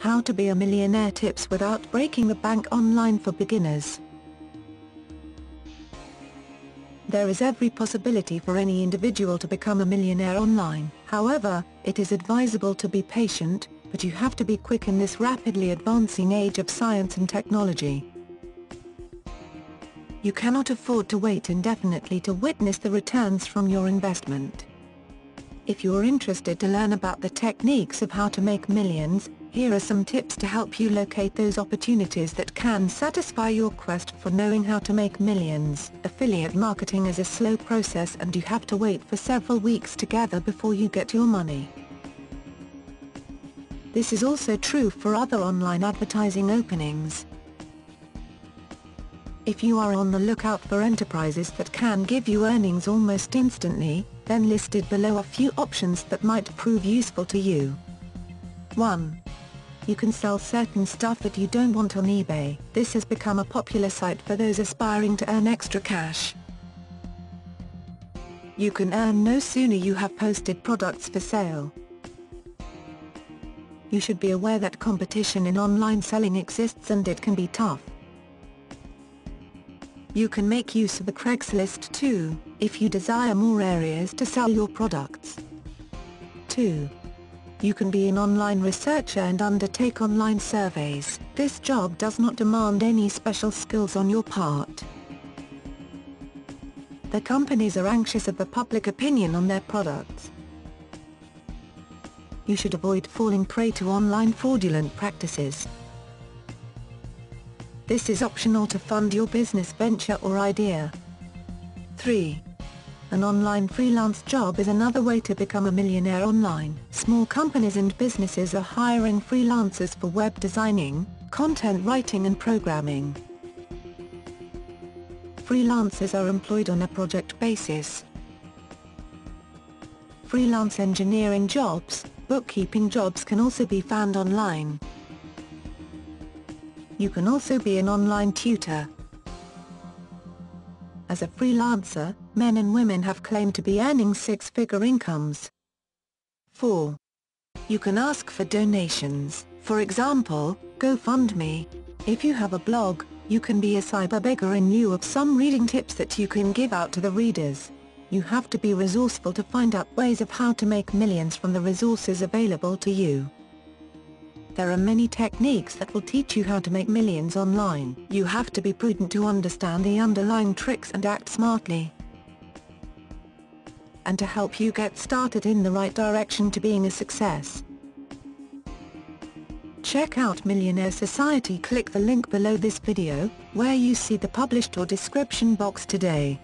How to be a millionaire tips without breaking the bank online for beginners. There is every possibility for any individual to become a millionaire online. However, it is advisable to be patient, but you have to be quick in this rapidly advancing age of science and technology. You cannot afford to wait indefinitely to witness the returns from your investment. If you are interested to learn about the techniques of how to make millions, here are some tips to help you locate those opportunities that can satisfy your quest for knowing how to make millions. Affiliate marketing is a slow process and you have to wait for several weeks together before you get your money. This is also true for other online advertising openings. If you are on the lookout for enterprises that can give you earnings almost instantly, then listed below are few options that might prove useful to you. 1. You can sell certain stuff that you don't want on eBay. This has become a popular site for those aspiring to earn extra cash. You can earn no sooner you have posted products for sale. You should be aware that competition in online selling exists and it can be tough. You can make use of the Craigslist too, if you desire more areas to sell your products. 2. You can be an online researcher and undertake online surveys. This job does not demand any special skills on your part. The companies are anxious of the public opinion on their products. You should avoid falling prey to online fraudulent practices. This is optional to fund your business venture or idea. 3. An online freelance job is another way to become a millionaire online. Small companies and businesses are hiring freelancers for web designing, content writing and programming. Freelancers are employed on a project basis. Freelance engineering jobs, bookkeeping jobs can also be found online. You can also be an online tutor. As a freelancer, men and women have claimed to be earning six-figure incomes. 4. You can ask for donations, for example, GoFundMe. If you have a blog, you can be a cyber beggar in lieu of some reading tips that you can give out to the readers. You have to be resourceful to find out ways of how to make millions from the resources available to you. There are many techniques that will teach you how to make millions online. You have to be prudent to understand the underlying tricks and act smartly. And to help you get started in the right direction to being a success, check out Millionaire Society. Click the link below this video, where you see the published or description box today.